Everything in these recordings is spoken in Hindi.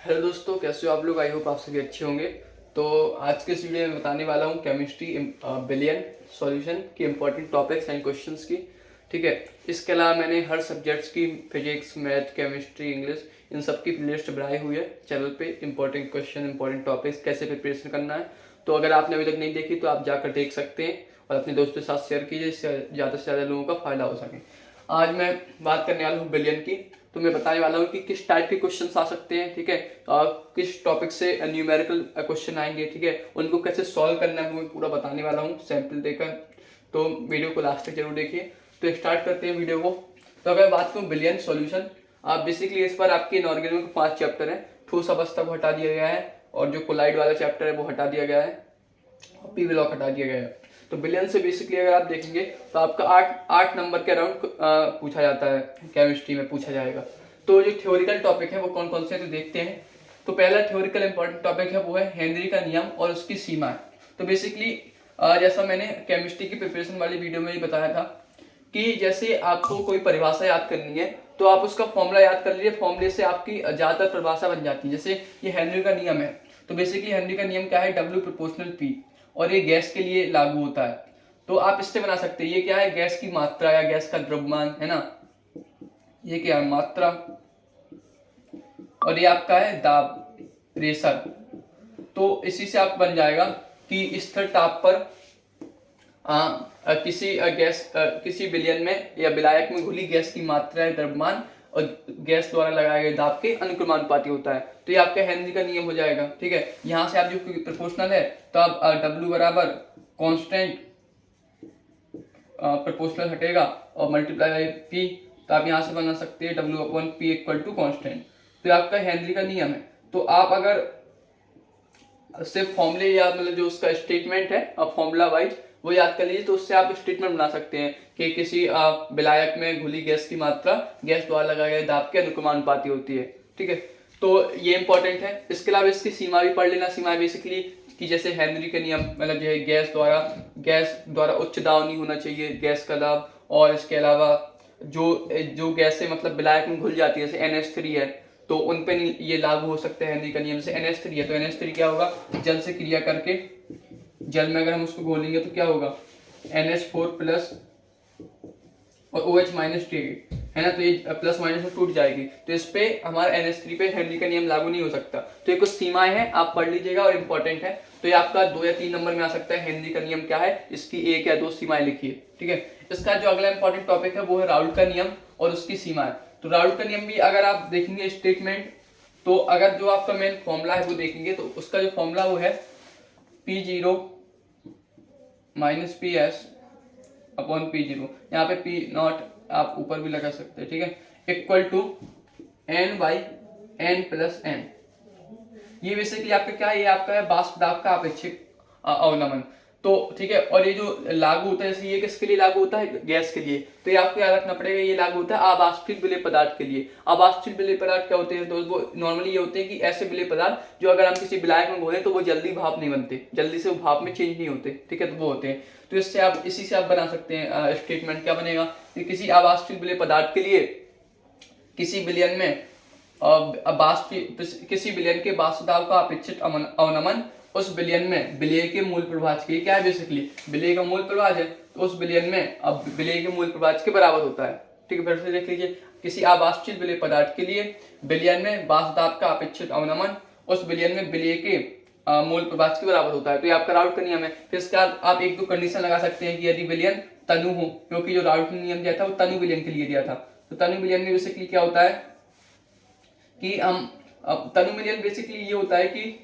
हेलो दोस्तों, कैसे हो आप लोग। आई होप आप सभी अच्छे होंगे। तो आज के इस वीडियो में बताने वाला हूँ केमिस्ट्री बिलियन सॉल्यूशन की इंपॉर्टेंट टॉपिक्स एंड क्वेश्चंस की। ठीक है, इसके अलावा मैंने हर सब्जेक्ट्स की physics, math, chemistry, English in सब की प्लेलिस्ट बनाई हुई है चैनल पे। इंपॉर्टेंट क्वेश्चन, इंपॉर्टेंट टॉपिक्स कैसे प्रिपरेशन करना है। तो अगर आपने अभी तक नहीं देखी तो आप जाकर देख सकते हैं और अपने दोस्तों के साथ शेयर कीजिए, इससे ज़्यादा से ज़्यादा लोगों का फायदा हो सके। आज मैं बात करने वाला हूँ बिलियन की। तो मैं बताने वाला हूँ कि किस टाइप के क्वेश्चन आ सकते हैं। ठीक है, किस टॉपिक से न्यूमेरिकल क्वेश्चन आएंगे। ठीक है, उनको कैसे सॉल्व करना है वो मैं पूरा बताने वाला हूँ सैंपल देकर। तो वीडियो को लास्ट तक जरूर देखिए। तो स्टार्ट करते हैं वीडियो को। तो अगर बात करूँ बिलियन सॉल्यूशन, बेसिकली इस पर आपके इनऑर्गेनिज्म के 5 चैप्टर है। ठोस अवस्था को हटा दिया गया है और जो कोलाइड वाला चैप्टर है वो हटा दिया गया है, पी ब्लॉक हटा दिया गया है। तो बिलियन से बेसिकली अगर आप देखेंगे तो आपका 8 नंबर के अराउंड पूछा जाता है, केमिस्ट्री में पूछा जाएगा। तो जो थ्योरिकल टॉपिक है वो कौन कौन से तो देखते हैं। तो पहला थ्योरिकल इंपॉर्टेंट टॉपिक है वो है हेनरी का नियम और उसकी सीमाएं। तो बेसिकली जैसा मैंने केमिस्ट्री की प्रिपरेशन वाली वीडियो में ही बताया था कि जैसे आपको कोई परिभाषा याद करनी है तो आप उसका फॉर्मूला याद कर लीजिए, फॉर्मूले से आपकी ज्यादातर परिभाषा बन जाती है। जैसे ये हेनरी का नियम है, तो बेसिकली हेनरी का नियम क्या है, W प्रोपोर्शनल P, और ये गैस के लिए लागू होता है। तो आप इससे बना सकते हैं, ये क्या है, गैस की मात्रा या गैस का द्रव्यमान है ना, ये क्या है, मात्रा, और ये आपका है दाब, प्रेशर। तो इसी से आप बन जाएगा कि स्थिर ताप पर किसी बिलियन में या विलायक में घुली गैस की मात्रा या द्रव्यमान और गैस द्वारा लगाए गए दाब के अनुक्रमानुपाती होता है। तो ये आपका हेनरी का नियम हो जाएगा। ठीक है, यहाँ से आप जो प्रोपोर्शनल है तो आप W बराबर कांस्टेंट, प्रोपोर्शनल हटेगा और मल्टीप्लाई बाई P, तो आप यहाँ से बना सकते हैं W upon P equal to constant. तो आपका हेनरी का नियम है। तो आप अगर सिर्फ फॉर्मूले या मतलब जो उसका स्टेटमेंट है अब फॉर्मूला वाइज वो याद कर लीजिए, तो उससे आप स्टेटमेंट बना सकते हैं कि किसी विलायक में घुली गैस की मात्रा गैस द्वारा लगाए गए दाब के अनुक्रमानुपाती होती है। ठीक है, तो ये इंपॉर्टेंट है। इसके अलावा इसकी सीमा भी पढ़ लेना। सीमा बेसिकली कि जैसे हेनरी के नियम मतलब जो है गैस द्वारा उच्च दाब नहीं होना चाहिए, गैस का दाब। और इसके अलावा जो जो गैसें मतलब विलायक में घुल जाती है जैसे NH3 है तो उन पे ये लागू हो सकता है हेनरी का नियम। से NH3 है तो NH3 क्या होगा, जल से क्रिया करके जल में अगर हम उसको घोलेंगे तो क्या होगा, NH4 प्लस और OH माइनस है ना, तो ये प्लस माइनस में टूट जाएगी। तो इस पे हमारा NH3 पे हेनरी का नियम लागू नहीं हो सकता। तो ये कुछ सीमाएं हैं, आप पढ़ लीजिएगा और इंपॉर्टेंट है। तो ये आपका 2 या 3 नंबर में आ सकता है। हेनरी का नियम क्या है, इसकी 1 या 2 सीमाएं लिखिए। ठीक है, इसका जो अगला इंपॉर्टेंट टॉपिक है वो है राउल्ट का नियम और उसकी सीमाएं। तो राउल्ट का नियम भी अगर आप देखेंगे स्टेटमेंट, तो अगर जो आपका मेन फॉर्मूला है वो देखेंगे तो उसका जो फॉर्मूला वो है P0 minus PS upon P0, यहाँ पे P0 आप ऊपर भी लगा सकते हैं। ठीक है, equal to N by N plus N। ये बेसिकली आपका क्या है, ये आपका है वाष्प दाब का अपेक्षित अवनमन। तो ठीक है, और ये जो लागू होता है जैसे ये किसके लिए लागू होता है, गैस के लिए। तो ये आपको याद रखना पड़ेगा, ये लागू होता है अवाष्पित विलेय पदार्थ के लिए। अवाष्पित विलेय पदार्थ क्या होते हैं, तो वो नॉर्मली ये होते हैं कि ऐसे विलेय पदार्थ जो अगर हम किसी विलायक में घोलें तो वो जल्दी भाप नहीं बनते, जल्दी से वो भाप में चेंज नहीं होते। ठीक है, तो वो होते हैं। तो इससे आप इसी से आप बना सकते हैं स्टेटमेंट क्या बनेगा कि किसी अवाष्पित विलेय पदार्थ के लिए किसी बिलियन में किसी बिलियन के वाष्प दाब का अपेक्षित अवनमन उस बिलियन में विलेय के मूल प्रभाज के, क्या है बेसिकली विलेय का मूल प्रभाज है, तो उस बिलियन में अब विलेय के मूल प्रभाज के बराबर होता है। ठीक है, फिर से देख लीजिए, किसी अवाष्पित विलेय पदार्थ के लिए बिलियन में वाष्प दाब का अपेक्षित अवनमन उस बिलियन में विलेय के मूल प्रभाज के बराबर होता है। तो ये आपका राउल्ट का नियम है। फिर इसके बाद आप 1-2 कंडीशन लगा सकते हैं कि यदि विलियन तनु हो, क्योंकि जो राउल्ट का नियम दिया था वो तनु विलियन के लिए दिया था। तो तनु विलियन में बेसिकली क्या होता है कि हम तनु विलियन बेसिकली ये होता है कि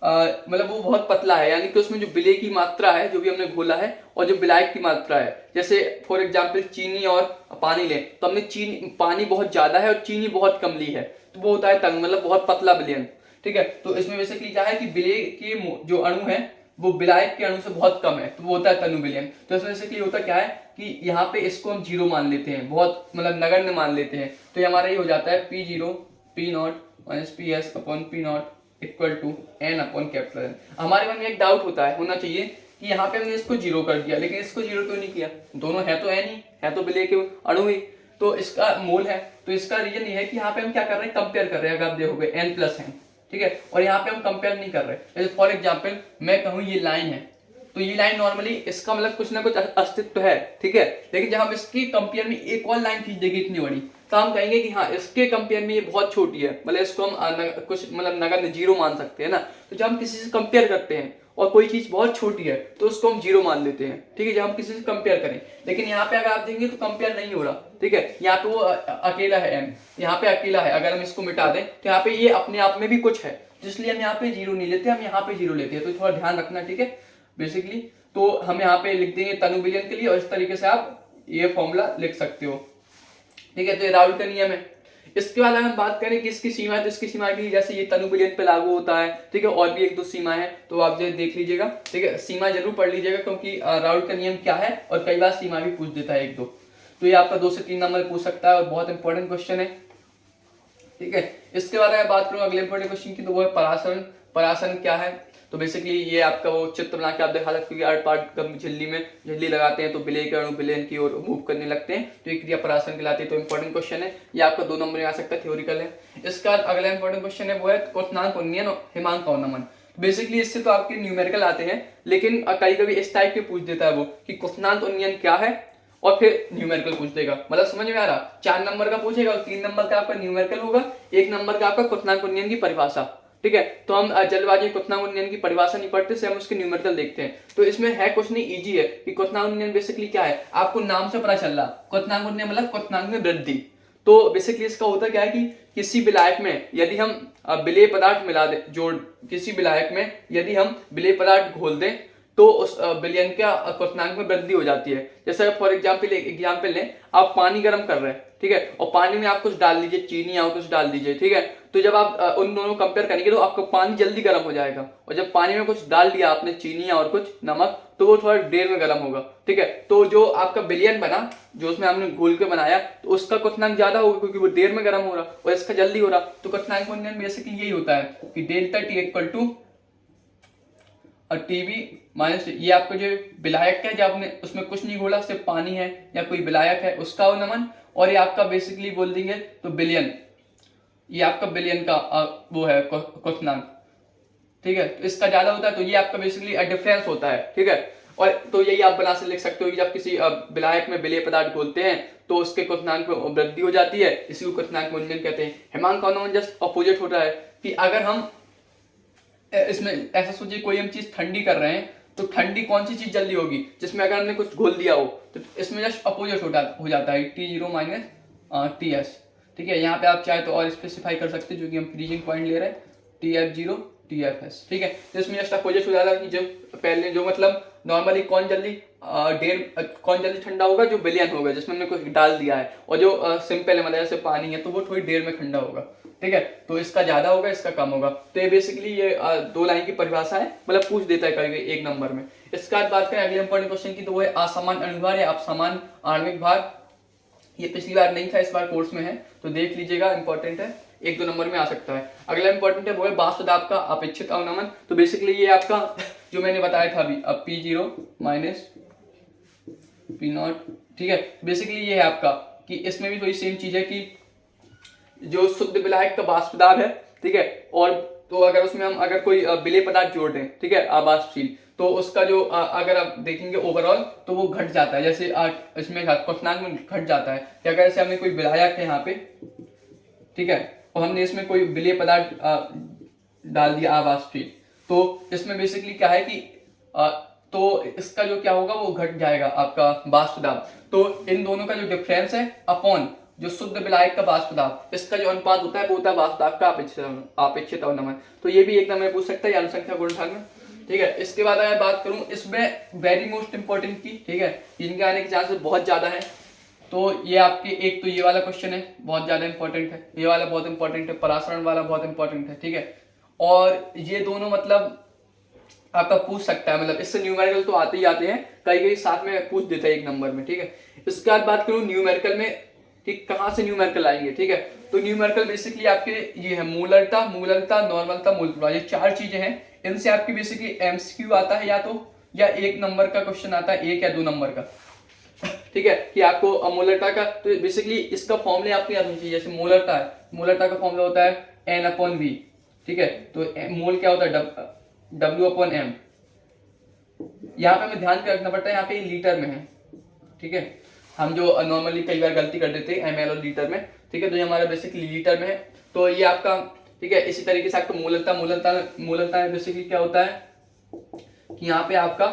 मतलब वो बहुत पतला है, यानी कि उसमें जो विलेय की मात्रा है जो भी हमने घोला है और जो विलायक की मात्रा है, जैसे फॉर एग्जांपल चीनी और पानी लें तो हमने पानी बहुत ज्यादा है और चीनी बहुत कम ली है, तो वो होता है तनु, मतलब बहुत पतला विलयन। ठीक है, तो इसमें बेसिकली क्या है कि विलेय के जो अणु है वो विलायक के अणु से बहुत कम है, तो वो होता है तनु विलयन। तो इसमें बेसिकली होता क्या है कि यहाँ पे इसको हम 0 मान लेते हैं, बहुत मतलब नगण्य मान लेते हैं। तो ये हमारा ये हो जाता है P0 P0 minus PS upon P0 equal to N upon capital N। हमारे मन में एक डाउट होना चाहिए कि यहाँ पे हमने इसको 0 कर दिया, लेकिन इसको 0 क्यों नहीं किया, दोनों है तो N ही, है तो विलेय के अणु ही। तो इसका मोल है। तो इसका रीजन ये है कि यहाँ पे हम क्या कर रहे हैं, कंपेयर कर रहे हैं। अगर आप देखोगे n+n, ठीक है, और यहाँ पे हम कंपेयर नहीं कर रहे। जैसे फॉर एग्जाम्पल मैं कहूँ ये लाइन है, तो ये लाइन नॉर्मली इसका मतलब कुछ ना कुछ अस्तित्व है, ठीक है, लेकिन जब हम इसकी कंपेयर में एक और लाइन खींच देंगे इतनी बड़ी, तो हम कहेंगे कि हाँ इसके कंपेयर में ये बहुत छोटी है, मतलब इसको हम कुछ मतलब नगण्य जीरो मान सकते हैं ना। तो जब हम किसी से कंपेयर करते हैं और कोई चीज बहुत छोटी है तो उसको हम जीरो मान लेते हैं, ठीक है, जब हम किसी से कंपेयर करें। लेकिन यहाँ पे अगर आप देखेंगे तो कंपेयर नहीं हो रहा, ठीक है, यहाँ पे वो अकेला है m, यहाँ पे अकेला है। अगर हम इसको मिटा दें तो यहाँ पे ये अपने आप में भी कुछ है, इसलिए हम यहाँ पे जीरो नहीं लेते, हम यहाँ पे जीरो लेते हैं। तो थोड़ा ध्यान रखना, ठीक है। बेसिकली तो हम यहाँ पे लिख देंगे तनु बिलियन के लिए, और इस तरीके से आप ये फॉर्मूला लिख सकते हो, ठीक है। तो ये राउल का नियम है। इसके बाद हम बात करें कि इसकी सीमा है, तो इसकी सीमा भी जैसे ये तनु बिलियन पे लागू होता है, ठीक है, और भी एक दो सीमा है, तो आप जो देख लीजिएगा, ठीक है, सीमा जरूर पढ़ लीजिएगा, क्योंकि राउल का नियम क्या है और कई बार सीमा भी पूछ देता है एक दो। तो ये आपका 2 से 3 नंबर पूछ सकता है और बहुत इंपॉर्टेंट क्वेश्चन है, ठीक है। इसके बाद मैं बात करूँ अगले इंपॉर्टेंट क्वेश्चन की, तो वो है परासरण। परासरण क्या है, तो बेसिकली ये आपका वो चित्र बना के आप दिखा सकते हो कि अर्थ पार्ट कब झिल्ली में झिल्ली लगाते हैं तो विलेय के अणु विलयन की ओर मूव करने लगते हैं, तो ये क्रिया परासरण कहलाती है। तो इंपॉर्टेंट क्वेश्चन है, ये आपका 2 नंबर में आ सकता है, थ्योरिकल है। इसका अगला इंपॉर्टेंट क्वेश्चन है वो है क्वथनांक उन्नयन और हिमांक अवनमन। बेसिकली इससे तो आपके न्यूमेरिकल आते हैं, लेकिन कभी कभी इस टाइप के पूछ देता है वो कि क्वथनांक उन्नयन क्या है, और फिर न्यूमेरिकल पूछ देगा। मतलब समझ में आ रहा, 4 नंबर का पूछेगा और 3 नंबर का आपका न्यूमेरिकल होगा, 1 नंबर का आपका क्वथनांक उन्नयन की परिभाषा, ठीक है। तो हम जल्दबाजी क्वथनांक उन्नयन की परिभाषा नहीं पढ़ते से हम उसके न्यूमेरिकल देखते हैं। तो इसमें है कुछ नहीं, इजी है कि क्वथनांक उन्नयन बेसिकली क्या है, आपको नाम से पता चल रहा। क्वथनांक उन्नयन मतलब क्वथनांक में वृद्धि। तो बेसिकली इसका होता क्या है कि किसी विलायक में यदि हम विलेय पदार्थ मिला दे, जोड़ किसी विलायक में यदि हम विलेय पदार्थ घोल दें तो उस विलयन का क्वथनांक में वृद्धि हो जाती है। जैसे फॉर एग्जाम्पल लें, आप पानी गर्म कर रहे हैं, ठीक है, और पानी में आप कुछ डाल दीजिए, चीनी या कुछ डाल दीजिए, ठीक है। तो जब आप उन दोनों कंपेयर करेंगे तो आपका पानी जल्दी गर्म हो जाएगा, और जब पानी में कुछ डाल दिया आपने चीनी और कुछ नमक, तो वो थोड़ा देर में गर्म होगा, ठीक है। तो जो आपका विलयन बना, जो उसमें हमने घोल के बनाया, तो उसका क्वथनांक ज्यादा होगा क्योंकि वो देर में गर्म हो रहा और इसका जल्दी हो रहा। तो क्वथनांक उन्नयन बेसिकली यही होता है कि डेल्टा टी इक्वल टू और टीवी माइनस, ये आपका जो विलायक है, जब आपने उसमें कुछ नहीं घोला, सिर्फ पानी है या कोई विलायक है, उसका अवनमन, और ये आपका बेसिकली बोल देंगे तो बिलियन, ये आपका बिलियन का वो है क्वथनांक, ठीक है। तो इसका ज्यादा होता है, तो ये आपका बेसिकली डिफरेंस होता है, ठीक है। और तो यही आप बना से लिख सकते हो कि जब किसी विलायक में विलेय पदार्थ घोलते हैं तो उसके क्वथनांक में वृद्धि हो जाती है, इसी को क्वथनांक उन्नयन कहते हैं। हिमांक अवनमन जस्ट अपोजिट होता है कि अगर हम इसमें ऐसा सोचिए कोई हम चीज ठंडी कर रहे हैं, तो ठंडी कौन सी चीज जल्दी होगी, जिसमें अगर हमने कुछ घोल दिया हो, तो इसमें जस्ट अपोजिट हो जाता है T0 माइनस TS, ठीक है। यहाँ पे आप चाहे तो और स्पेसिफाई कर सकते हैं, जो कि हम फ्रीजिंग पॉइंट ले रहे हैं TF0 TFS, ठीक है। तो इसमें जस्ट अपोजिट हो जाता है कि जो पहले जो मतलब नॉर्मली कौन जल्दी ठंडा होगा, जो विलयन होगा जिसमें हमने कुछ डाल दिया है, और जो सिंपल है मतलब जैसे पानी है, तो वो थोड़ी देर में ठंडा होगा, ठीक है। तो इसका ज्यादा होगा, इसका कम होगा। तो ये बेसिकली ये 2 लाइन की परिभाषा है, मतलब पूछ देता है कभी 1 नंबर में। इसके बाद बात करें अगले इंपॉर्टेंट क्वेश्चन की, तो वो है असमान अनुभार या असमान आणविक भार। ये पिछली बार नहीं था, इस बार कोर्स में है, तो देख लीजिएगा, इंपॉर्टेंट है, 1-2 नंबर में आ सकता है। अगला इंपॉर्टेंट है वो है वाष्प दाब का अपेक्षित अवनमन। तो बेसिकली ये आपका जो मैंने बताया था अभी, अब P0 माइनस P0, ठीक है। बेसिकली ये है आपका कि इसमें भी थोड़ी सेम चीज है कि जो शुद्ध विलायक का वाष्प दाब है, ठीक है, और तो अगर उसमें हम अगर कोई विलेय पदार्थ जोड़ दें, ठीक है, अवाष्पशील, तो उसका जो अगर आप देखेंगे ओवरऑल तो वो घट जाता है, जैसे इसमें क्वथनांक में घट जाता है कि अगर जैसे हमने कोई विलायक है यहाँ पे, ठीक है, और हमने इसमें कोई विलेय पदार्थ डाल दिया अवाष्पशील, तो इसमें बेसिकली क्या है कि तो इसका जो क्या होगा वो घट जाएगा आपका वाष्प दाब। तो इन दोनों का जो डिफरेंस है अपॉन जो शुद्ध विलायक का वाष्प दाब, इसका जो अनुपात होता है वो होता है वाष्प दाब का अपेक्षित अवनमन। तो ये भी एक नंबर पूछ सकता है अनुसंख्या गुणनखंड में, ठीक है। इसके बाद अगर बात करूं इसमें वेरी मोस्ट इंपॉर्टेंट की, ठीक है, इनके आने के चांसेस बहुत ज्यादा है। तो ये आपके एक तो ये वाला क्वेश्चन है, बहुत ज्यादा इंपॉर्टेंट है, ये वाला बहुत इंपॉर्टेंट है, परासरण वाला बहुत इंपॉर्टेंट है, ठीक है। और ये दोनों मतलब आपका पूछ सकता है, मतलब इससे न्यूमेरिकल तो आते ही आते हैं, कई कई साथ में पूछ देता है 1 नंबर में, ठीक है। इसके बाद बात करूं न्यूमेरिकल में कि कहाँ से न्यूमेरिकल आएंगे, ठीक है। तो न्यूमेरिकल बेसिकली आपके ये है मूलरता, नॉर्मलता, मूलता, ये 4 चीजें हैं। इनसे आपकी बेसिकली MCQ आता है, या 1 नंबर का क्वेश्चन आता है, 1 या 2 नंबर का। ठीक है, कि आपको मोलरता का, तो बेसिकली इसका फॉर्मूला आपको याद होना चाहिए। जैसे मोलरता है, मोलरता का फॉर्मूला होता है N/V, ठीक है। तो मोल क्या होता है, W/M। यहाँ पे हमें ध्यान रखना पड़ता है, यहाँ पे लीटर में है, ठीक है। हम जो नॉर्मली कई बार गलती कर देते हैं ml और लीटर में, ठीक है। तो ये हमारा बेसिकली लीटर में है, तो ये आपका, ठीक है। इसी तरीके से आपको मोलरता में बेसिकली क्या होता है कि यहाँ पे आपका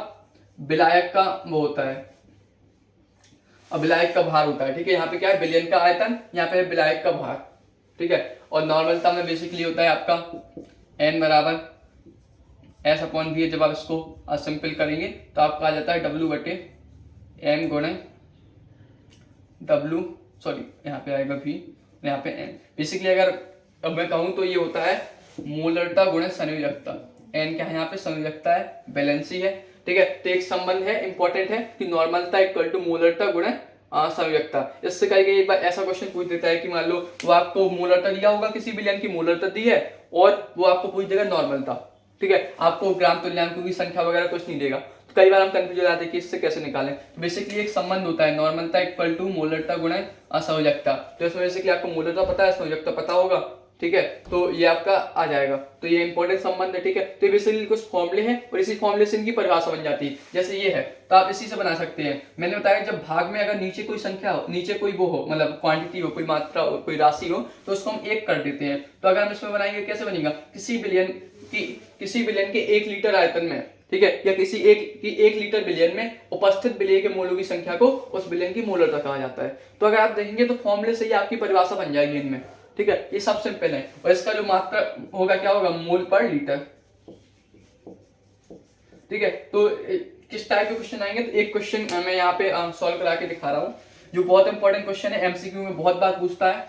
विलायक का वो होता है, और विलायक का भार होता है, ठीक है। यहाँ पे क्या है, बिलियन का आयतन, यहाँ पे विलायक का भार, ठीक है। और नॉर्मलता में बेसिकली होता है आपका n बराबर S/V। जब आप इसको सिंपल करेंगे तो आपका आ जाता है W/M गुणे W, सॉरी यहाँ पे आएगा V, यहाँ पे N। बेसिकली अगर अब मैं कहूँ तो ये होता है मोलरता गुणे संयोजकता। N क्या है यहाँ पे, संयोजकता है, बैलेंसी है, ठीक है। तो एक संबंध है, इंपॉर्टेंट है कि नॉर्मलता इक्वल टू मोलरता गुणे संयोजकता। इससे कई बार ऐसा क्वेश्चन पूछ देता है कि मान लो वो आपको मोलरता दिया होगा, किसी विलयन की मोलरता दी है, और वो आपको पूछ देगा नॉर्मलता, ठीक है। आपको ग्राम तुल्यांकों की संख्या वगैरह कुछ नहीं देगा। तो कई बार हम कंफ्यूज हो जाते हैं कि इससे कैसे निकालें। तो बेसिकली एक संबंध होता है, नॉर्मलता इक्वल टू मोलरता गुणे संयोजकता। तो इसमें बेसिकली आपको मोलरता पता है, संयोजकता पता होगा, ठीक है। तो ये आपका आ जाएगा, तो ये इंपॉर्टेंट संबंध है, ठीक है। तो ये बेसिकली कुछ फॉर्मूले हैं और इसी फॉर्मूले से इनकी परिभाषा बन जाती है। जैसे ये है तो आप इसी से बना सकते हैं। मैंने बताया जब भाग में अगर नीचे कोई संख्या हो, नीचे कोई वो हो, मतलब क्वांटिटी हो, कोई मात्रा हो, कोई राशि हो, तो उसको हम एक कर देते हैं। तो अगर हम इसमें बनाएंगे कैसे बनेगा, किसी बिलियन के 1 लीटर आयतन में, ठीक है, या किसी एक लीटर बिलियन में उपस्थित बिलियन के मोलों की संख्या को उस बिलियन की मोलरता कहा जाता है। तो अगर आप देखेंगे तो फॉर्मूले से ही आपकी परिभाषा बन जाएगी इनमें, ठीक है। ये सब सिंपल है। और इसका जो मात्रा होगा क्या होगा, मोल पर लीटर, ठीक है। तो किस टाइप के क्वेश्चन आएंगे, तो एक क्वेश्चन मैं यहाँ पे सॉल्व करा के दिखा रहा हूँ, जो बहुत इंपॉर्टेंट क्वेश्चन है, एमसीक्यू में बहुत बार पूछता है,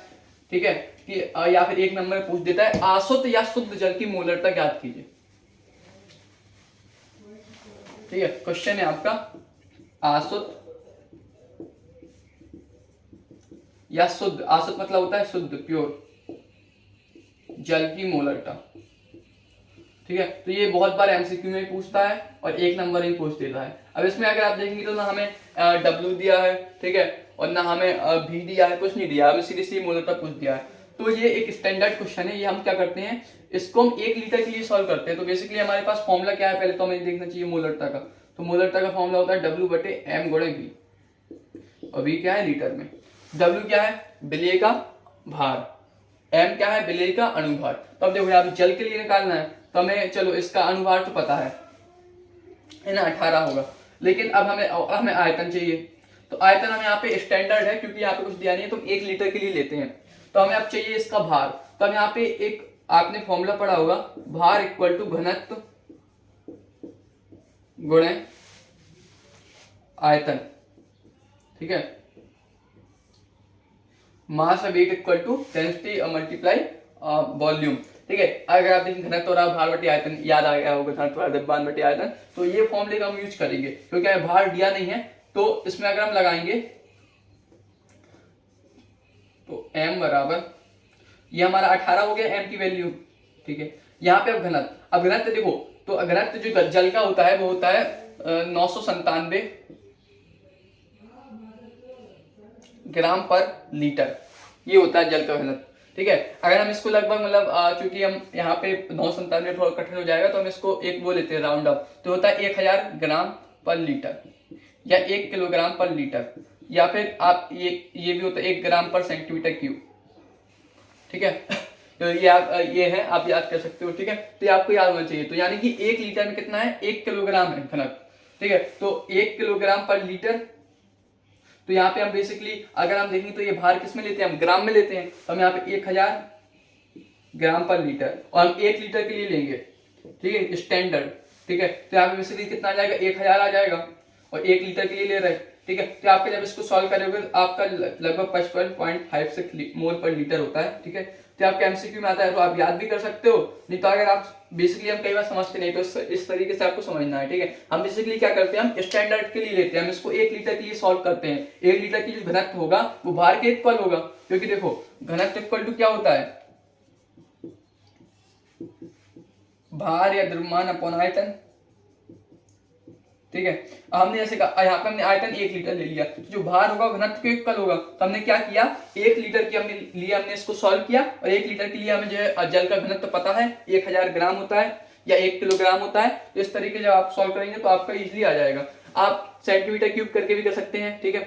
ठीक है, कि या फिर एक नंबर में पूछ देता है, आसुत या शुद्ध जल की मोलरता ज्ञात कीजिए, ठीक है। क्वेश्चन है आपका, आसुत या शुद्ध, आसुत मतलब होता है शुद्ध, प्योर, जल की मोलरता, ठीक है। तो ये बहुत बार एमसीक्यू में पूछता है और एक नंबर ही पूछ देता है। अब इसमें अगर आप देखेंगे तो ना हमें W दिया है, ठीक है, और ना हमें V दिया है, कुछ नहीं दिया, हमें सीधी मोलरता पूछ दिया है। तो ये एक स्टैंडर्ड क्वेश्चन है। ये हम क्या करते हैं, इसको हम 1 लीटर के लिए सॉल्व करते हैं। तो बेसिकली हमारे पास फॉर्मूला क्या है, पहले तो हमें देखना चाहिए मोलरता का। तो मोलरता का फॉर्मूला होता है W/M गुणे V, और V क्या है, लीटर में। W क्या है, विलेय का भार, M क्या है, विलेय का अनुभार। तो अब देखो यहाँ जल के लिए निकालना है, तो हमें चलो इसका अनुभार तो पता है ना, 18 होगा। लेकिन अब हमें आयतन चाहिए। तो आयतन हमें यहाँ पे स्टैंडर्ड है, क्योंकि यहाँ पे कुछ दिया नहीं है, तो 1 लीटर के लिए लेते हैं। तो हमें अब चाहिए इसका भार। तो हम यहाँ पे एक आपने फॉर्मूला पढ़ा होगा, भार इक्वल टू घनत्व गुणे आयतन, ठीक है। Mass of weight equal to density multiply volume, ठीक है। अगर आप देखें घनत्व और भार बटे आयतन, याद आ गया होगा, घनत्व और द्रव्यमान बटे आयतन, तो ये फॉर्मूले का हम यूज करेंगे, क्योंकि हमें भार दिया नहीं है। तो इसमें अगर हम लगाएंगे तो m बराबर, ये हमारा 18 हो गया m की वैल्यू, ठीक है। यहाँ पे अब घनत्व देखो, तो घनत्व जो जल का होता है वो होता है 997 ग्राम पर लीटर, ये होता है जल का घनत्व, ठीक है। अगर हम इसको लगभग मतलब चूंकि हम यहाँ पे 997 थोड़ा कठिन हो जाएगा, तो हम इसको एक वो लेते हैं राउंड अप, तो होता है 1000 ग्राम पर लीटर, या 1 किलोग्राम पर लीटर, या फिर आप ये भी होता है 1 ग्राम पर सेंटीमीटर क्यूब, ठीक है। तो ये है, आप याद कर सकते हो, ठीक है। तो ये आपको याद होना चाहिए। तो यानी कि 1 लीटर में कितना है, 1 किलोग्राम है घनत्व, ठीक है। तो 1 किलोग्राम पर लीटर। तो यहाँ पे हम बेसिकली अगर हम देखें तो ये भार किस में लेते हैं, हम ग्राम में लेते हैं। तो हम यहाँ पे 1000 ग्राम पर लीटर, और हम 1 लीटर के लिए लेंगे, ठीक है, स्टैंडर्ड, ठीक है। तो यहाँ पे बेसिकली कितना आ जाएगा, 1000 आ जाएगा, और 1 लीटर के लिए ले रहे हैं, ठीक है। तो आपके जब इसको सॉल्व करोगे तो आपका लगभग 55.56 मोल पर लीटर होता है, ठीक है। तो आपके एमसीक्यू में आता है, तो आप याद भी कर सकते हो। नहीं तो अगर आप बेसिकली, हम कई बार समझते नहीं, तो इस तरीके से आपको समझना है, ठीक है। हम बेसिकली क्या करते हैं, हम स्टैंडर्ड के लिए लेते हैं, हम इसको 1 लीटर के लिए सॉल्व करते हैं। 1 लीटर की जो घनत्व होगा वो भार के इक्वल होगा, क्योंकि देखो घनत्व इक्वल टू क्या होता है, भार या द्रव्यमान अपॉन आयतन, ठीक है। हमने जैसे कहा यहाँ पे हमने आयतन 1 लीटर ले लिया, तो जो भार होगा घनत्व के इक्वल होगा। तो हमने क्या किया, 1 लीटर की हमने लिया, हमने इसको सॉल्व किया, और 1 लीटर के लिए हमें जो है जल का घनत्व पता है 1000 ग्राम होता है या 1 किलोग्राम होता है। तो इस तरीके जब आप सॉल्व करेंगे तो आपका इजिली आ जाएगा। आप सेंटीमीटर क्यूब करके भी कर सकते हैं, ठीक है,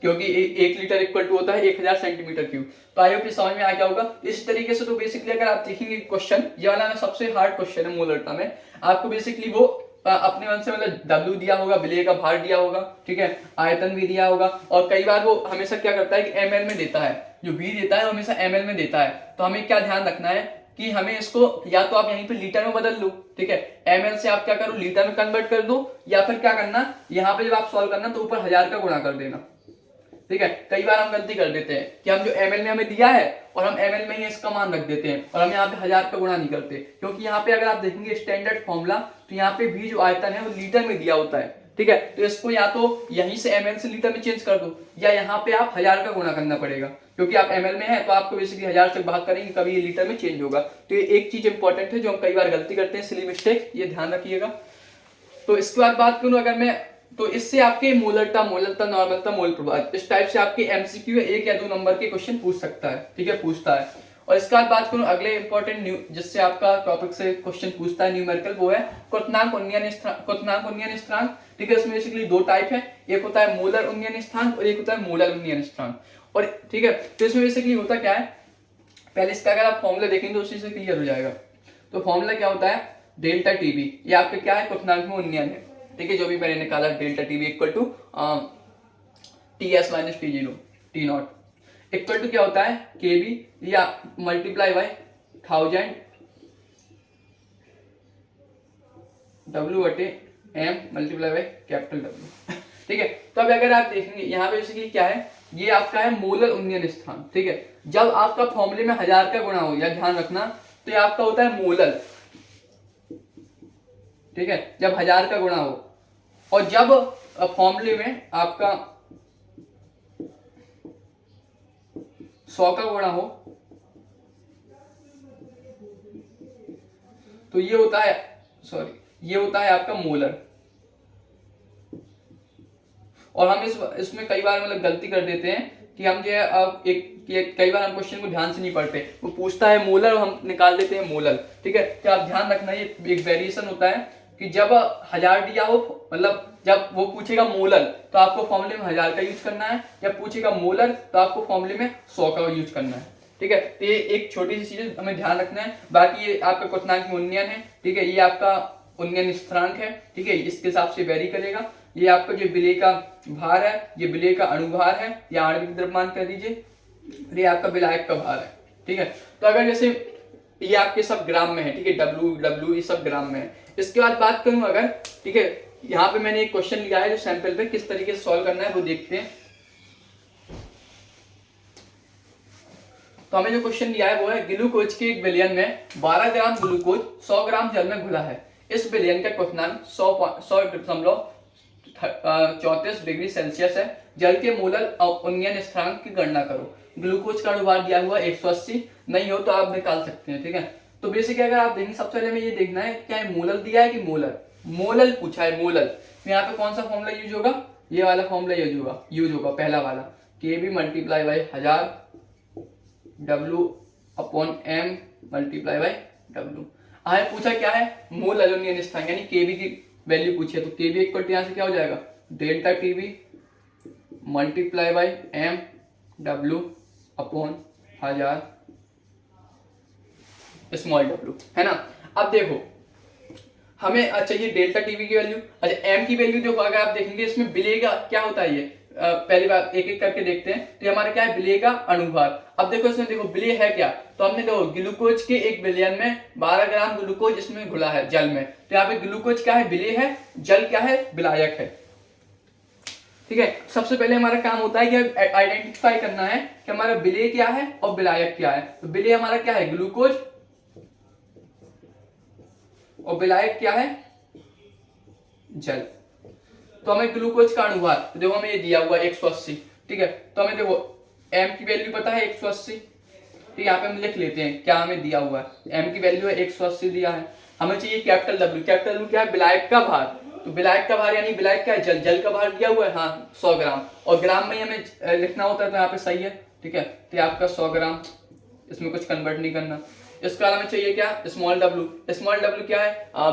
क्योंकि 1 लीटर इक्वल टू होता है 1000 सेंटीमीटर क्यूब। तो आई होप समझ में आ गया होगा इस तरीके से। तो बेसिकली अगर आप देखेंगे क्वेश्चन, ये वाला ना सबसे हार्ड क्वेश्चन है मोलर में। आपको बेसिकली वो अपने मन से मतलब W दिया होगा, विलेय का भार दिया होगा, ठीक है, आयतन भी दिया होगा, और कई बार वो हमेशा क्या करता है कि ml में देता है, जो V देता है वो हमेशा ml में देता है। तो हमें क्या ध्यान रखना है कि हमें इसको या तो आप यहीं पे लीटर में बदल लो, ठीक है, ml से आप क्या करो लीटर में कन्वर्ट कर दो, या फिर क्या करना यहाँ पे जब आप सॉल्व करना तो ऊपर 1000 का गुणा कर देना, ठीक है। कई बार हम गलती कर देते हैं कि हम जो ml में हमें दिया है और हम ml में ही इसका मान रख देते हैं और हम यहाँ पे 1000 का गुणा नहीं करते, क्योंकि यहाँ पे अगर आप देखेंगे स्टैंडर्ड फॉर्मूला तो यहाँ पे भी जो आयतन है वो लीटर में दिया होता है, ठीक है। तो इसको या तो यहीं से ml से लीटर में चेंज कर दो, या यहाँ पे आप 1000 का गुणा करना पड़ेगा, क्योंकि आप ml में है तो आपको बेसिकली 1000 से भाग करेंगे कभी ये लीटर में चेंज होगा। तो ये एक चीज इंपॉर्टेंट है जो हम कई बार गलती करते हैं, सिली मिस्टेक, ये ध्यान रखिएगा। तो इसके बाद बात करूं अगर मैं, तो इससे आपके मोलरता, मोलरता, नॉर्मलता, मोल प्रभाव, इस टाइप से आपके एमसीक्यू 1 या 2 नंबर के क्वेश्चन पूछ सकता है, ठीक है, पूछता है। और इसके बाद बात करूं अगले इंपॉर्टेंट जिससे आपका टॉपिक से क्वेश्चन पूछता है न्यूमेरिकल, वो है क्वथनांक उन्नयन स्थिरांक, ठीक है। इसमें बेसिकली 2 टाइप है, एक होता है मोलर उन्नयन स्थिरांक और एक होता है मोलर उन्नयन स्थिरांक, और ठीक है। तो इसमें बेसिकली होता क्या है, पहले इसका अगर आप फॉर्मूला देखेंगे तो उसी से क्लियर हो जाएगा। तो फॉर्मूला क्या होता है, डेल्टा टीबी, ये आपका क्या है, क्वथनांक में उन्नयन है, ठीक है, जो भी मैंने निकाला delta TB equal to TS minus T zero T not equal to क्या होता है केबी या मल्टीप्लाई बाय 1000 डब्ल्यू बटे M multiply by capital W, ठीक है। तो अब अगर आप देखेंगे यहाँ पे बेसिकली क्या है, ये आपका है मोलर उन्नयन स्थान, ठीक है। जब आपका फॉर्मूले में 1000 का गुणा हो, या ध्यान रखना, तो ये आपका होता है मोलर, ठीक है, जब 1000 का गुणा हो, और जब फॉर्मूले में आपका 100 का गुणा हो तो ये होता है, ये होता है आपका मोलर। और हम इसमें कई बार मतलब गलती कर देते हैं कि हम जो है कई बार हम क्वेश्चन को ध्यान से नहीं पढ़ते, वो पूछता है मोलर और हम निकाल देते हैं मोलर, ठीक है। तो आप ध्यान रखना, ये एक वेरिएशन होता है कि जब 1000 दिया हो, मतलब जब वो पूछेगा मोलर तो आपको फॉर्मूले में 1000 का यूज करना है, जब पूछेगा मोलर तो आपको फॉर्मूले में 100 का यूज करना है, ठीक है। तो ये एक छोटी सी चीज हमें ध्यान रखना है। बाकी ये आपका क्वथनांक में उन्नयन है, ठीक है, ये आपका उन्नयन स्थिरांक है, ठीक है, इसके हिसाब से वेरी करेगा। ये आपका जो विलेय का भार है, ये विलेय का अणुभार है या आणविक द्रव्यमान कह दीजिए, ये आपका विलायक का भार है, ठीक है। तो अगर जैसे ये आपके सब ग्राम में है, ठीक है, डब्ल्यू ये सब ग्राम में है। इसके बाद बात करूं अगर, ठीक है, यहाँ पे मैंने एक क्वेश्चन लिया है जो सैंपल पे किस तरीके से सॉल्व करना है वो देखते हैं। तो हमें जो क्वेश्चन लिया है वो है ग्लूकोज के एक विलयन में 12 ग्राम ग्लूकोज 100 ग्राम जल में घुला है। इस विलयन का क्वथनांक 100.34 डिग्री सेल्सियस है। जल के मोलर उन्नयन स्थिरांक की गणना करो। ग्लूकोज का अणुभार दिया हुआ 180, नहीं हो तो आप निकाल सकते हैं, ठीक है। तो बेसिक अगर आप देखेंगे सबसे पहले हमें ये देखना है क्या है, मोलर दिया है कि मोलर, मोलर पूछा है मोलर। तो यहाँ पे कौन सा फॉर्मूला यूज होगा, ये वाला फॉर्मूला यूज होगा पहला वाला, K B multiply by 1000 W upon M multiply by W। हमें पूछा क्या है, मोल अलोनियन स्थान यानी केबी की वैल्यू पूछी है, तो केबी इक्वल टू यहाँ से क्या हो जाएगा, delta TB multiply by M W upon 1000 small w, है ना। अब देखो हमें अच्छा ये डेल्टा टीबी की वैल्यू, अच्छा M की वैल्यू देखो, अगर आप देखेंगे इसमें विलेय का क्या होता है, ये पहली बार एक एक करके देखते हैं। तो हमारा क्या है, विलेय का अणुभार। अब देखो इसमें देखो विलेय है क्या, तो हमने देखो ग्लूकोज के एक विलयन में 12 ग्राम ग्लूकोज इसमें घुला है जल में। तो यहाँ पे ग्लूकोज क्या है, विलेय है, जल क्या है, विलायक है, ठीक है। सबसे पहले हमारा काम होता है कि आइडेंटिफाई करना है कि हमारा विलेय क्या है और विलायक क्या है। तो विलेय हमारा क्या है, ग्लूकोज, और विलायक क्या है, जल। तो हमें ग्लूकोज का अणुभार, तो देखो हमें ये दिया हुआ 180, ठीक है। तो हमें देखो M की वैल्यू पता है 180, तो यहाँ पे हम लिख लेते हैं क्या हमें दिया हुआ है, M की वैल्यू है 180 दिया है। हमें चाहिए कैपिटल W, कैपिटल W क्या है, विलायक का भार, तो विलायक का भार यानी विलायक क्या है, जल, जल का भार दिया हुआ है हाँ 100 ग्राम, और ग्राम में हमें लिखना होता है तो यहाँ पे सही है, ठीक है। तो आपका 100 ग्राम, इसमें कुछ कन्वर्ट नहीं करना। इसके अलावा चाहिए क्या, स्मॉल डब्ल्यू। स्मॉल डब्ल्यू क्या है,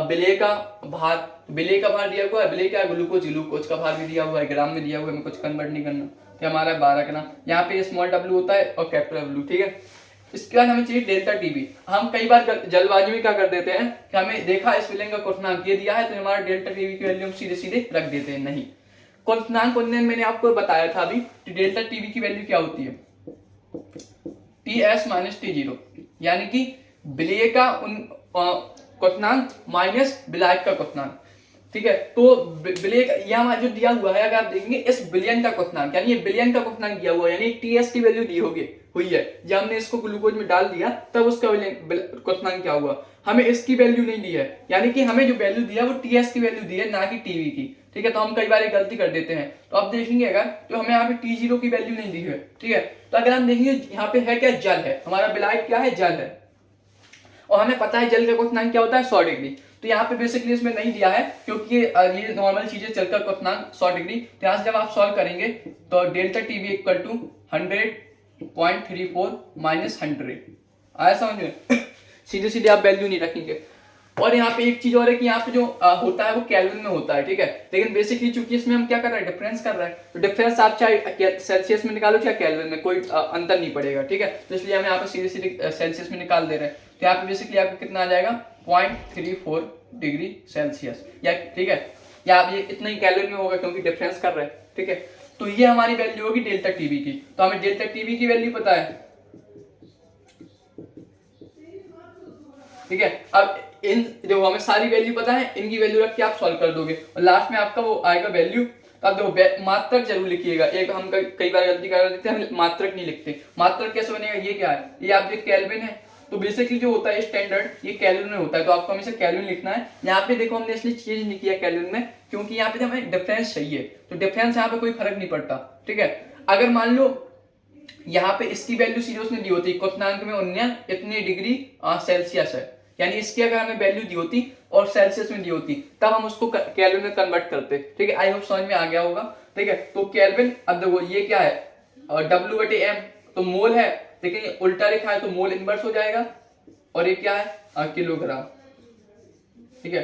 विलेय का भार, विलेय का भार दिया हुआ है, विलेय क्या है, ग्लूकोज, ग्लूकोज का भार भी दिया हुआ है, ग्राम में दिया हुआ है, हमें कुछ कन्वर्ट नहीं करना। तो हमारा 12 ग्राम, यहाँ पे स्मॉल डब्ल्यू होता है और कैपिटल डब्ल्यू, ठीक है। इसके बाद हमें चाहिए डेल्टा टीवी। हम कई बार जल्दबाजी में क्या कर देते हैं कि हमें देखा इस विलेय का क्वथनांक ये दिया है तो हमारा डेल्टा टीवी की वैल्यू हम सीधे सीधे रख देते हैं, नहीं। क्वथनांक उन्नयन मैंने आपको बताया था अभी कि डेल्टा टीवी की वैल्यू क्या होती है, टीएस माइनस टी0, यानी कि विलेय का क्वथनांक माइनस विलायक का क्वथनांक, ठीक है। तो विलेय यहाँ जो दिया हुआ है, अगर आप देखेंगे इस विलयन का क्वथनांक, यानी ये विलयन का क्वथनांक दिया हुआ है, यानी टीएस की वैल्यू दी होगी हुई है, जब हमने इसको ग्लूकोज में डाल दिया तब उसका क्वथनांक क्या हुआ, हमें इसकी वैल्यू नहीं दी है, यानी कि हमें जो वैल्यू दिया वो टीएस की वैल्यू दी है, ना कि टीवी की, ठीक है। तो हम कई बार गलती कर देते हैं। तो आप देखेंगे अगर तो हमें यहाँ पे टी0 की वैल्यू नहीं दी है, ठीक है। तो अगर हम देखेंगे यहाँ पे है क्या, जल है, हमारा विलायक क्या है, जल है, और हमें पता है जल का क्वथनांक क्या होता है 100 डिग्री। तो यहाँ पे बेसिकली इसमें नहीं दिया है क्योंकि ये नॉर्मल चीजें, जल का क्वथनांक 100 डिग्री। तो यहाँ से जब आप सॉल्व करेंगे तो delta TV equal to 100.34 minus 100, आया समझ में। सीधे सीधे आप वैल्यू नहीं रखेंगे। और यहाँ पे एक चीज और है कि यहाँ पे जो होता है वो केल्विन में होता है, ठीक है। लेकिन बेसिकली चूंकि इसमें हम क्या कर रहे हैं, डिफरेंस कर रहे हैं, तो डिफरेंस आप चाहे सेल्सियस में निकालो चाहे केल्विन में, कोई अंतर नहीं पड़ेगा, ठीक है। तो इसलिए हम यहाँ पे सीधे सीधे सेल्सियस में निकाल दे रहे हैं। तो यहाँ पे बेसिकली आपको कितना आ जाएगा 0.34 डिग्री सेल्सियस, या ठीक है, या आप ये इतना ही कैलोरी में होगा क्योंकि डिफरेंस कर रहे हैं, ठीक है। तो ये हमारी वैल्यू होगी डेल्टा टीवी की। तो हमें डेल्टा टीवी की वैल्यू पता है, ठीक है। अब इन जो हमें सारी वैल्यू पता है, इनकी वैल्यू रख के आप सॉल्व कर दोगे और लास्ट में आपका वो आएगा वैल्यू। अब देखो मात्रक जरूर लिखिएगा, एक हम कई बार गलती कर देते हैं, हम मात्रक नहीं लिखते। मात्रक कैसे बनेगा, ये क्या है, ये आप देख केल्विन है, तो बेसिकली जो होता है स्टैंडर्ड ये केल्विन में होता है, तो आपको हमेशा केल्विन लिखना है। यहाँ पे देखो हमने इसलिए चेंज नहीं किया केल्विन में क्योंकि यहाँ पे हमें डिफरेंस चाहिए, तो डिफरेंस यहाँ पे कोई फर्क नहीं पड़ता, ठीक है। अगर मान लो यहाँ पे इसकी वैल्यू सीरियस ने दी होती, क्वथनांक में उन्नयन इतनी डिग्री सेल्सियस है, यानी इसकी अगर हमें वैल्यू दी होती और सेल्सियस में दी होती तब हम उसको केल्विन में कन्वर्ट करते, ठीक है। आई होप समझ में आ गया होगा, ठीक है। तो केल्विन, अब देखो ये क्या है, W/M, तो मोल है, लेकिन ये उल्टा लिखा है तो मोल इनवर्स हो जाएगा, और ये क्या है किलोग्राम, ठीक है।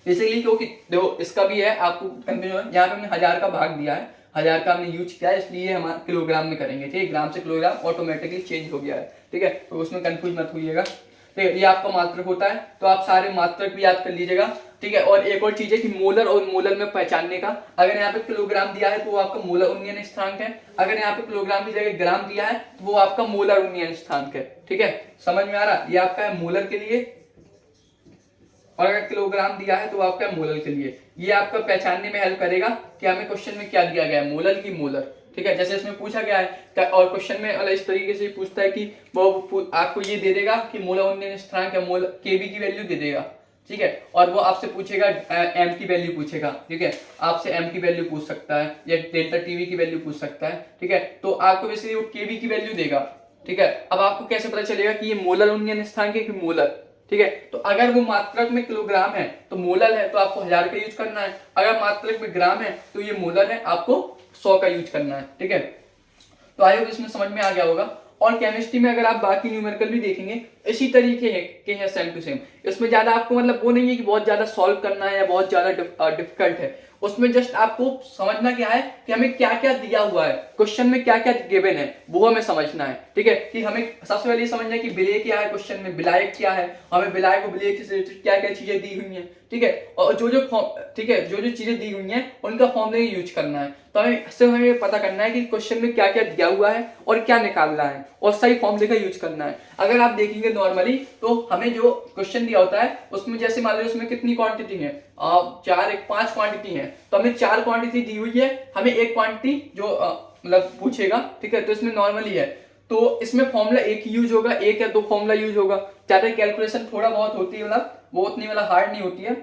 बेसिकली क्योंकि देखो इसका भी है, आपको कंफ्यूजन, यहाँ पे हमने 1000 का भाग दिया है, 1000 का हमने यूज किया है, इसलिए हम किलोग्राम में करेंगे, ठीक है। ग्राम से किलोग्राम ऑटोमेटिकली चेंज हो गया है, ठीक है। तो उसमें कंफ्यूज मत होइएगा, ठीक है। ये आपका मात्रक होता है, तो आप सारे मात्रक भी याद कर लीजिएगा, ठीक है। और एक और चीज है कि मोलर और मोलर में पहचानने का, अगर यहाँ पे किलोग्राम दिया है तो वो आपका मोलर उन्नयन स्थिरांक है, अगर यहाँ पे किलोग्राम की जगह ग्राम दिया है तो वो आपका मोलर उन्नयन स्थिरांक है, ठीक है। समझ में आ रहा, ये आपका है मोलर के लिए, और अगर किलोग्राम दिया है तो आपका मोलर के लिए। ये आपका पहचानने में हेल्प करेगा कि हमें क्वेश्चन में क्या दिया गया है, मोलर की मोलर, ठीक है। जैसे इसमें पूछा गया है और क्वेश्चन में इस तरीके से पूछता है कि वो आपको ये दे देगा कि मोलर उन्नयन स्थिरांक या मोलर केबी की वैल्यू दे देगा, ठीक है। और वो आपसे पूछेगा एम की वैल्यू पूछेगा, ठीक है। आपसे एम की वैल्यू पूछ सकता है या डेल्टा टीवी की वैल्यू पूछ सकता है, ठीक है। तो आपको वैसे वो केबी की वैल्यू देगा, ठीक है। अब आपको कैसे पता चलेगा कि ये मोलर उन्नयन स्थिरांक है कि मोलर, ठीक है। तो अगर वो मात्रक में किलोग्राम है तो मोलर है, तो आपको 1000 का यूज करना है, अगर मात्रक में ग्राम है तो ये मोलर है, आपको 100 का यूज करना है, ठीक है। तो आई होप इसमें समझ में आ गया होगा। और केमिस्ट्री में अगर आप बाकी न्यूमेरिकल भी देखेंगे इसी तरीके हैं सेम टू सेम, इसमें ज्यादा आपको मतलब वो नहीं है कि बहुत ज्यादा सॉल्व करना है या बहुत ज्यादा डिफिकल्ट है, उसमें जस्ट आपको समझना क्या है कि हमें क्या क्या दिया हुआ है, क्वेश्चन में क्या क्या गिवन है वो हमें समझना है, ठीक है। कि हमें सबसे पहले समझना है कि विलेय क्या है, क्वेश्चन में विलायक क्या है, हमें विलायक और विलेय से क्या क्या चीजें दी हुई हैं, ठीक है। और जो ठीक है, जो चीजें दी हुई हैं उनका फॉर्मूला यूज करना है। तो हमें पता करना है कि क्वेश्चन में क्या क्या दिया हुआ है और क्या निकालना है, और सही फॉर्मूले का यूज करना है। अगर आप देखेंगे नॉर्मली तो हमें जो क्वेश्चन दिया होता है उसमें जैसे मान लो उसमें कितनी क्वांटिटी है, 5 क्वांटिटी है, तो हमें 4 क्वांटिटी दी हुई है, हमें एक क्वांटिटी जो मतलब पूछेगा, ठीक है। तो इसमें नॉर्मली है तो इसमें फॉर्मूला एक ही यूज होगा, एक या दो फॉर्मूला यूज होगा, ज्यादा कैलकुलेशन थोड़ा बहुत होती है, मतलब वो उतनी मतलब हार्ड नहीं होती है।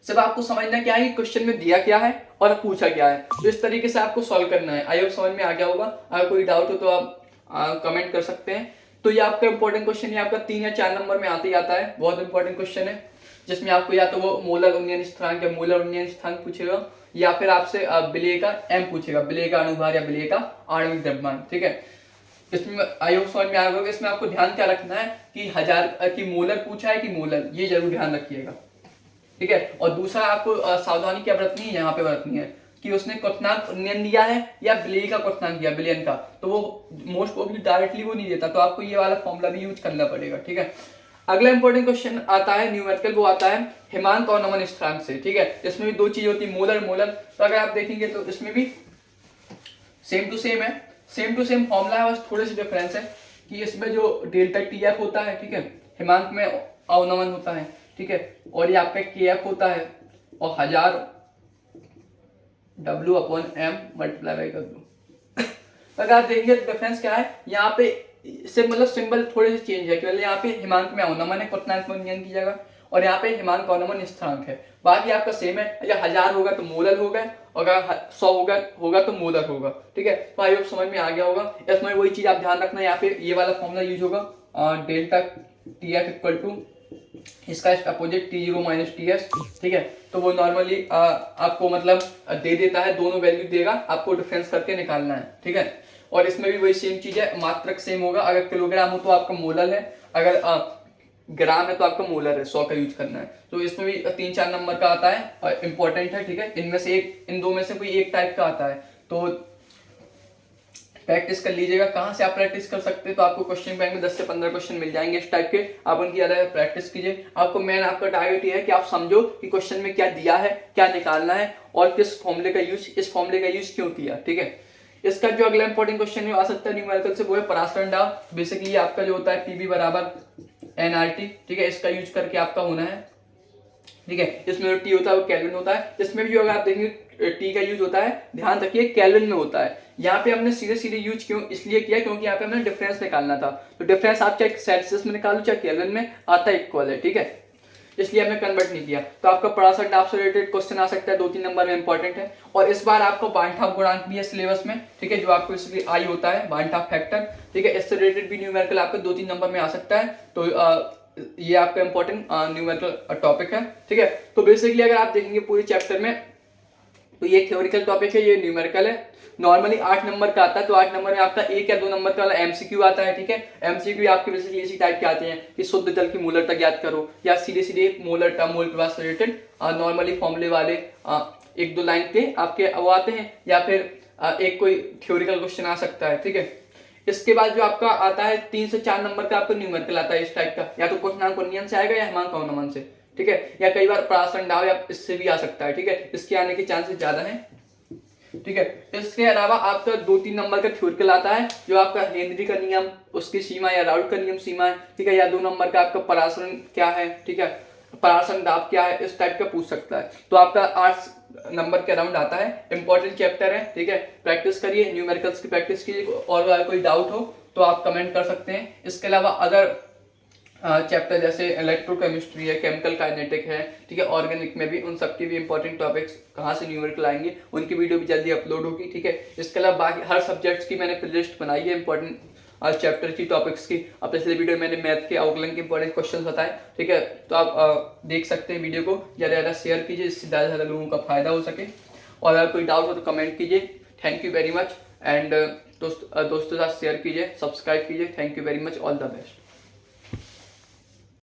सिर्फ आपको समझना क्या है कि क्वेश्चन में दिया क्या है और पूछा क्या है, तो इस तरीके से आपको सॉल्व करना है। आई होप समझ में आ गया होगा। अगर कोई डाउट हो तो आप कमेंट कर सकते हैं। तो ये आपका इंपॉर्टेंट क्वेश्चन है, आपका 3 या 4 नंबर में आते ही आता है, बहुत इंपॉर्टेंट क्वेश्चन है। जिसमें आपको या तो वो मोलर उन्नयन स्थिरांक या मोलर उन्नयन स्थिरांक पूछेगा, या फिर आपसे विलेय का m पूछेगा, विलेय का अणुभार या विलेय का आणविक द्रव्यमान। ठीक है, इसमें आई होप समझ में आ गया। इसमें आपको ध्यान क्या रखना है कि हजार की मोलर पूछा है कि मोलर, ये जरूर ध्यान रखिएगा। ठीक है, और दूसरा आपको सावधानी क्या बरतनी है, यहाँ पे बरतनी है कि उसने क्वथनांक उन्नयन दिया है या विलेय का क्वथनांक दिया, विलयन का, तो वो मोस्ट प्रोबेबली डायरेक्टली वो नहीं देता, तो आपको ये वाला फॉर्मूला भी यूज करना पड़ेगा। ठीक है, अगला इंपॉर्टेंट क्वेश्चन आता है न्यूमेरिकल, वो आता है हिमांक और नमन स्थिरांक से। ठीक है, इसमें भी दो चीज होती है, मोलर मोलर। तो अगर आप देखेंगे तो इसमें भी सेम टू सेम है, सेम टू सेम फॉर्मूला है, बस थोड़े से डिफरेंस है कि इसमें जो डेल्टा टी एफ होता है, ठीक है, हिमांक में अवनमन होता है। ठीक है, और ये आपका के एफ होता है और 1000 W/m मल्टीप्लाई बाई कर दो। अगर आप देखेंगे डिफरेंस क्या है, यहाँ पे से मतलब सिंबल थोड़े से चेंज है, केवल यहाँ पे हिमांक में अवनमन है क्वथनांक में उन्नयन की जगह, और यहाँ पे हिमांक अवनमन स्थिरांक है। बाकी आपका सेम है, या 1000 होगा तो मोलर होगा, और अगर 100 होगा तो मोलर होगा। ठीक है, तो आई होप समझ में आ गया होगा। इसमें वही चीज आप ध्यान रखना, यहाँ पे ये वाला फॉर्मूला यूज होगा, delta T F equal to इसका अपोजिट T0 माइनस TS। ठीक है, तो वो नॉर्मली आपको मतलब दे देता है, दोनों वैल्यू देगा, आपको डिफरेंस करके निकालना है। ठीक है, और इसमें भी वही सेम चीज है, मात्रक सेम होगा, अगर किलोग्राम हो तो आपका मोलर है, अगर ग्राम है तो आपका मोलर है, 100 का यूज करना है। तो इसमें भी 3-4 नंबर का आता है, इंपॉर्टेंट है। ठीक है, इनमें से एक, इन दो में से कोई एक टाइप का आता है, तो प्रैक्टिस कर लीजिएगा। कहाँ से आप प्रैक्टिस कर सकते हैं, तो आपको क्वेश्चन बैंक में 10 से 15 क्वेश्चन मिल जाएंगे इस टाइप के, आप उनकी ज्यादा प्रैक्टिस कीजिए। आपको मेन आपका टारगेट ये है कि आप समझो कि क्वेश्चन में क्या दिया है, क्या निकालना है, और किस फॉर्मूले का यूज, इस फॉर्मूले का यूज क्यों किया। ठीक है, इसका जो अगला इंपॉर्टेंट क्वेश्चन आ सकता है न्यूमेरिकल से, वो है परासरण दाब। बेसिकली आपका जो होता है पीवी बराबर एनआरटी। ठीक है, इसका यूज करके आपका होना है। ठीक है, इसमें जो टी होता है वो केल्विन होता है। इसमें भी जो अगर आप देखेंगे टी का यूज होता है, ध्यान रखिए केल्विन में होता है। यहाँ पे हमने सीधे सीधे यूज क्यों इसलिए किया, क्योंकि यहाँ पे हमने डिफरेंस निकालना था, तो डिफरेंस आप चाहे सेल्सियस में निकालो चाहे केल्विन में, आता है इक्वल है। ठीक है, इसलिए हमने कन्वर्ट नहीं किया। तो आपका परासरण दाब से रिलेटेड क्वेश्चन आ सकता है, 2-3 नंबर में इंपॉर्टेंट है। और इस बार आपको बांटाफ गुणांक भी है सिलेबस में। ठीक है, जो आपको इसलिए आई होता है बांटाफ फैक्टर। ठीक है, इससे रिलेटेड भी न्यूमेरिकल आपको 2-3 नंबर में आ सकता है, तो ये आपका इंपॉर्टेंट न्यूमेरिकल टॉपिक है। ठीक है, तो बेसिकली अगर आप देखेंगे पूरे चैप्टर में, तो ये थ्योरिकल टॉपिक है, ये न्यूमेरिकल है। नॉर्मली 8 नंबर का आता है, तो 8 नंबर में आपका 1 या 2 नंबर का वाला एमसीक्यू आता है। ठीक है, एमसीक्यू आपके बेसिकली इसी टाइप के आते हैं कि शुद्ध जल की मोलरता ज्ञात करो, या सीधे सीधे मोलरता मोल प्रवाह से रिलेटेड नॉर्मली फॉर्मूले वाले 1-2 लाइन के आपके वो आते हैं, या फिर एक कोई थ्योरिकल क्वेश्चन आ सकता है। ठीक है, इसके बाद जो आपका आता है 3 से 4 नंबर का आपको न्यूमेरिकल आता है इस टाइप का, या तो क्वथनांक उन्नयन से आएगा या हिमांक अवनमन से। ठीक है, या कई बार परासरण दाब या इससे भी आ सकता है। ठीक है, इसके आने के चांसेस ज्यादा हैं। ठीक है, इसके अलावा आपका 2-3 नंबर का थ्योरिकल आता है, जो आपका हेनरी का नियम, उसकी सीमा या राउल्ट का नियम सीमा है। ठीक है, या 2 नंबर का आपका परासरण क्या है, ठीक है, परासरण दाब क्या है, इस टाइप का पूछ सकता है। तो आपका 8 नंबर के अराउंड आता है, इंपॉर्टेंट चैप्टर है। ठीक है, प्रैक्टिस करिए, न्यूमेरिकल्स की प्रैक्टिस कीजिए, और अगर कोई डाउट हो तो आप कमेंट कर सकते हैं। इसके अलावा अदर चैप्टर जैसे इलेक्ट्रोकेमिस्ट्री है, केमिकल काइनेटिक है, ठीक है, ऑर्गेनिक में भी उन सबके भी इंपॉर्टेंट टॉपिक्स कहाँ से न्यूमेरिकल आएंगे, उनकी वीडियो भी जल्दी अपलोड होगी। ठीक है, इसके अलावा बाकी हर सब्जेक्ट्स की मैंने लिस्ट बनाई है इंपॉर्टेंट चैप्टर की, टॉपिक्स की। अब पिछले वीडियो में मैंने मैथ के आउटलाइन के इंपॉर्टेंट क्वेश्चन बताए। ठीक है, तो आप देख सकते हैं वीडियो को, ज़्यादा से ज़्यादा शेयर कीजिए, इससे ज़्यादा से ज़्यादा लोगों का फायदा हो सके। और अगर कोई डाउट हो तो कमेंट कीजिए। Thank you very much, and दोस्तों के साथ शेयर कीजिए, सब्सक्राइब कीजिए। Thank you very much, all the best.